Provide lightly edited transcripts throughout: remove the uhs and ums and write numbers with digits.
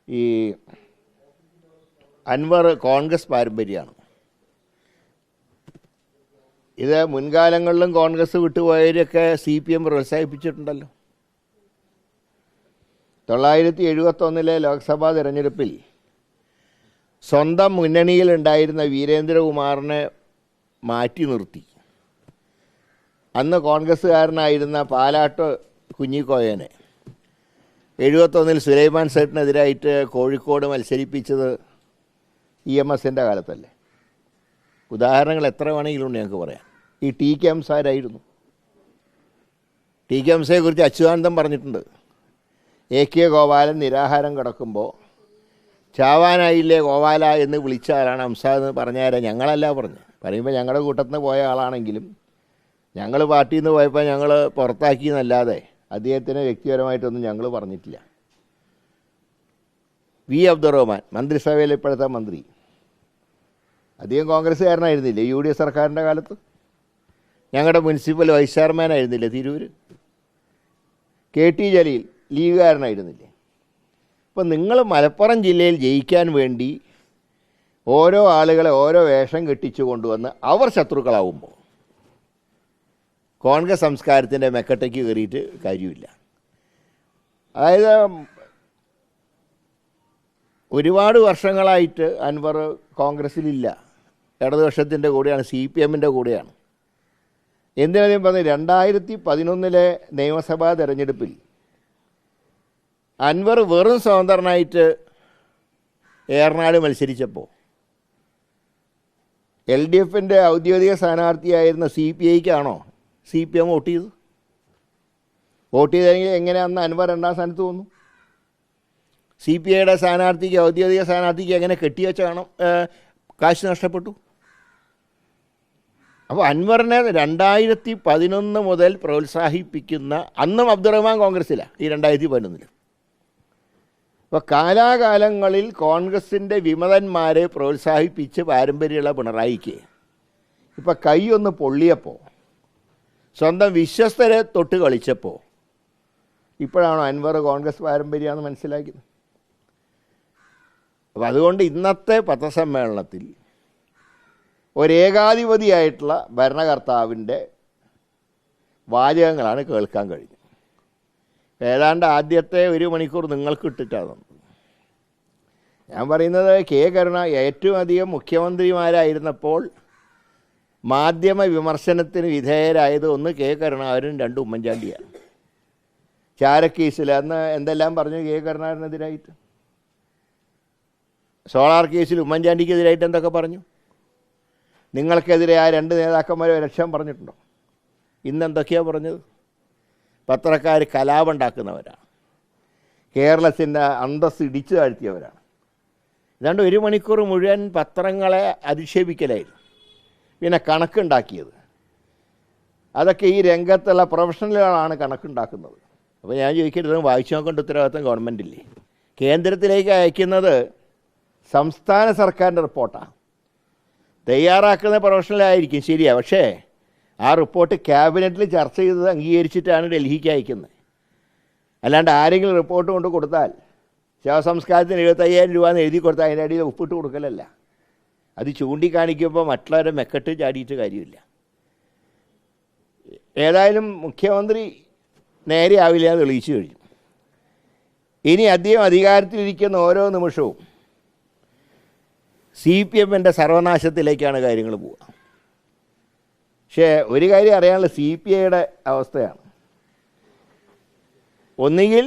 ഈ അൻവർ കോൺഗ്രസ് പാരമ്പര്യമാണ്. ഇത് മുൻകാലങ്ങളിലും കോൺഗ്രസ് വിട്ടുപോയവരൊക്കെ CPM പ്രോത്സാഹിപ്പിച്ചിട്ടുണ്ടല്ലോ. 1971 ലോക്സഭാ തിരഞ്ഞെടുപ്പിൽ സ്വന്തം മുന്നണിയിലുണ്ടായിരുന്ന വീരേന്ദ്രകുമാറിനെ മാറ്റി നിർത്തി. അന്ന് കോൺഗ്രസ്സുകാരനായിരുന്ന പാലാട്ട് കുഞ്ഞിക്കോയനെ 71 സുലൈമാൻ സേട്ടിനെതിരായിട്ട് കോഴിക്കോട് മത്സരിപ്പിച്ചത് EMSൻ്റെ കാലത്തല്ലേ. ഉദാഹരണങ്ങൾ എത്ര വേണമെങ്കിലും ഞങ്ങൾക്ക് പറയാം. ഈ TK ഹംസാരായിരുന്നു. TK ഹംസയെക്കുറിച്ച് അച്യുതാനന്ദൻ പറഞ്ഞിട്ടുണ്ട്. AK ഗോപാലൻ നിരാഹാരം കിടക്കുമ്പോൾ ചാവാനായില്ലേ ഗോപാല എന്ന് വിളിച്ച ആളാണ് ഹംസ എന്ന് പറഞ്ഞാൽ ഞങ്ങളല്ല പറയുമ്പോൾ ഞങ്ങളുടെ കൂട്ടത്തിൽ നിന്ന് പോയ ആളാണെങ്കിലും ഞങ്ങൾ പാർട്ടിയിൽ നിന്ന് പോയപ്പോൾ ഞങ്ങൾ പുറത്താക്കിയെന്നല്ലാതെ അദ്ദേഹത്തിന് വ്യക്തിപരമായിട്ടൊന്നും ഞങ്ങൾ പറഞ്ഞിട്ടില്ല. V. അബ്ദുറഹ്മാൻ മന്ത്രിസഭയിൽ ഇപ്പോഴത്തെ മന്ത്രി, അദ്ദേഹം കോൺഗ്രസ്സുകാരനായിരുന്നില്ലേ UDF സർക്കാരിൻ്റെ കാലത്ത്? ഞങ്ങളുടെ മുനിസിപ്പൽ വൈസ് ചെയർമാനായിരുന്നില്ലേ തിരൂർ? KT ജലീൽ ലീഗുകാരനായിരുന്നില്ലേ? അപ്പം നിങ്ങൾ മലപ്പുറം ജില്ലയിൽ ജയിക്കാൻ വേണ്ടി ഓരോ ആളുകളെ ഓരോ വേഷം കെട്ടിച്ചു കൊണ്ടുവന്ന് അവർ ശത്രുക്കളാവുമ്പോൾ കോൺഗ്രസ് സംസ്കാരത്തിൻ്റെ മെക്കട്ടയ്ക്ക് കയറിയിട്ട് കാര്യമില്ല. അതായത് ഒരുപാട് വർഷങ്ങളായിട്ട് അൻവർ കോൺഗ്രസ്സിലില്ല, ഇടതുപക്ഷത്തിൻ്റെ കൂടെയാണ്, CPMൻ്റെ കൂടെയാണ്. എന്തിനധികം പറഞ്ഞ് 2011 നിയമസഭാ തെരഞ്ഞെടുപ്പിൽ അൻവർ വെറും സ്വതന്ത്രനായിട്ട് ഏറനാട് മത്സരിച്ചപ്പോൾ LDFൻ്റെ ഔദ്യോഗിക സ്ഥാനാർത്ഥിയായിരുന്ന CPIക്കാണോ CPM വോട്ട് ചെയ്തത്? വോട്ട് ചെയ്തെങ്കിൽ എങ്ങനെ അന്ന് അൻവർ 2ാം സ്ഥാനത്ത് വന്നു? CPIയുടെ സ്ഥാനാർത്ഥിക്ക്, ഔദ്യോഗിക സ്ഥാനാർത്ഥിക്ക് എങ്ങനെ കെട്ടിവെച്ച കാണും കാശ് നഷ്ടപ്പെട്ടു? അപ്പോൾ അൻവറിനെ 2011 മുതൽ പ്രോത്സാഹിപ്പിക്കുന്ന, അന്നും അബ്ദുറഹ്മാൻ കോൺഗ്രസ്സിലാണ് ഈ 2011. അപ്പോൾ കാലാകാലങ്ങളിൽ കോൺഗ്രസിൻ്റെ വിമതന്മാരെ പ്രോത്സാഹിപ്പിച്ച് പാരമ്പര്യമുള്ള പിണറായിക്ക് ഇപ്പോൾ കൈയൊന്ന് പൊള്ളിയപ്പോൾ, സ്വന്തം വിശ്വസ്തരെ തൊട്ട് കളിച്ചപ്പോൾ ഇപ്പോഴാണോ അൻവർ കോൺഗ്രസ് പാരമ്പര്യമാണെന്ന് മനസ്സിലാക്കിയത്? അപ്പോൾ അതുകൊണ്ട് ഇന്നത്തെ പത്രസമ്മേളനത്തിൽ ഒരേകാധിപതിയായിട്ടുള്ള ഭരണകർത്താവിൻ്റെ വാചകങ്ങളാണ് കേൾക്കാൻ കഴിഞ്ഞത്. ഏതാണ്ട് ആദ്യത്തെ 1 മണിക്കൂർ നിങ്ങൾക്ക് ഇട്ടിട്ടാണ് തന്നത്. ഞാൻ പറയുന്നത് കരുണ ഏറ്റവും അധികം മുഖ്യമന്ത്രിമാരായിരുന്നപ്പോൾ മാധ്യമ വിമർശനത്തിന് വിധേയരായത് ഒന്ന് കരുണാകരനും 2 ഉമ്മൻചാണ്ടിയാണ്. ചാരക്കേസിൽ അന്ന് എന്തെല്ലാം പറഞ്ഞു കരുണാകരനെതിരായിട്ട്? സോളാർ കേസിൽ ഉമ്മൻചാണ്ടിക്കെതിരായിട്ട് എന്തൊക്കെ പറഞ്ഞു? നിങ്ങൾക്കെതിരെ ആ 2 നേതാക്കന്മാരെ ലക്ഷ്യം പറഞ്ഞിട്ടുണ്ടോ? ഇന്നെന്തൊക്കെയാണ് പറഞ്ഞത്? പത്രക്കാർ കലാപമുണ്ടാക്കുന്നവരാണ്, കേരളത്തിൻ്റെ അന്തസ്സ് ഇടിച്ചു താഴ്ത്തിയവരാണ്. ഏതാണ്ട് 1 മണിക്കൂർ മുഴുവൻ പത്രങ്ങളെ അധിക്ഷേപിക്കലായിരുന്നു. പിന്നെ കണക്കുണ്ടാക്കിയത് അതൊക്കെ ഈ രംഗത്തുള്ള പ്രൊഫഷണലുകളാണ് കണക്കുണ്ടാക്കുന്നത്. അപ്പോൾ ഞാൻ ചോദിക്കരുത്, വായിച്ചു നോക്കേണ്ട ഉത്തരവാദിത്തം ഗവൺമെൻറ്റില്ലേ? കേന്ദ്രത്തിലേക്ക് അയക്കുന്നത് സംസ്ഥാന സർക്കാരിൻ്റെ റിപ്പോർട്ടാണ്. തയ്യാറാക്കുന്ന പ്രൊഫഷണലായിരിക്കും, ശരിയാണ്. പക്ഷേ ആ റിപ്പോർട്ട് ക്യാബിനറ്റിൽ ചർച്ച ചെയ്തത് അംഗീകരിച്ചിട്ടാണ് ഡൽഹിക്ക് അയക്കുന്നത്. അല്ലാണ്ട് ആരെങ്കിലും റിപ്പോർട്ട് കൊണ്ട് കൊടുത്താൽ ശവസംസ്കാരത്തിന് 75,000 രൂപ എന്ന് എഴുതി കൊടുത്താൽ അതിൻ്റെ അടിയിൽ ഒപ്പിട്ട് കൊടുക്കലല്ല. അത് ചൂണ്ടിക്കാണിക്കുമ്പോൾ മറ്റുള്ളവരെ മെക്കെട്ട് ചാടിയിട്ട് കാര്യമില്ല. ഏതായാലും മുഖ്യമന്ത്രി നേരെ ആവില്ല എന്ന് തെളിയിച്ചു കഴിഞ്ഞു. ഇനി അദ്ദേഹം അധികാരത്തിലിരിക്കുന്ന ഓരോ നിമിഷവും CPMൻ്റെ സർവനാശത്തിലേക്കാണ് കാര്യങ്ങൾ പോവുക. പക്ഷേ ഒരു കാര്യം അറിയാനുള്ള CPIയുടെ അവസ്ഥയാണ്. ഒന്നുകിൽ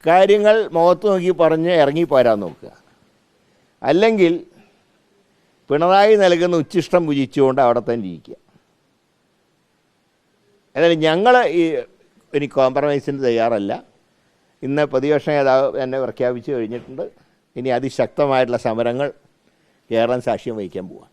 കാര്യങ്ങൾ മുഖത്ത് നോക്കി പറഞ്ഞ് ഇറങ്ങിപ്പോരാൻ നോക്കുക, അല്ലെങ്കിൽ പിണറായി നൽകുന്ന ഉച്ഛിഷ്ടം ഭുജിച്ചുകൊണ്ട് അവിടെ തന്നെ ഇരിക്കുക. ഏതായാലും ഞങ്ങൾ ഇനി കോംപ്രമൈസിന് തയ്യാറല്ല. ഇന്ന് പ്രതിപക്ഷ നേതാവ് എന്നെ പ്രഖ്യാപിച്ചു കഴിഞ്ഞിട്ടുണ്ട്. ഇനി അതിശക്തമായിട്ടുള്ള സമരങ്ങൾ കേരളം സാക്ഷ്യം വഹിക്കാൻ പോവുക.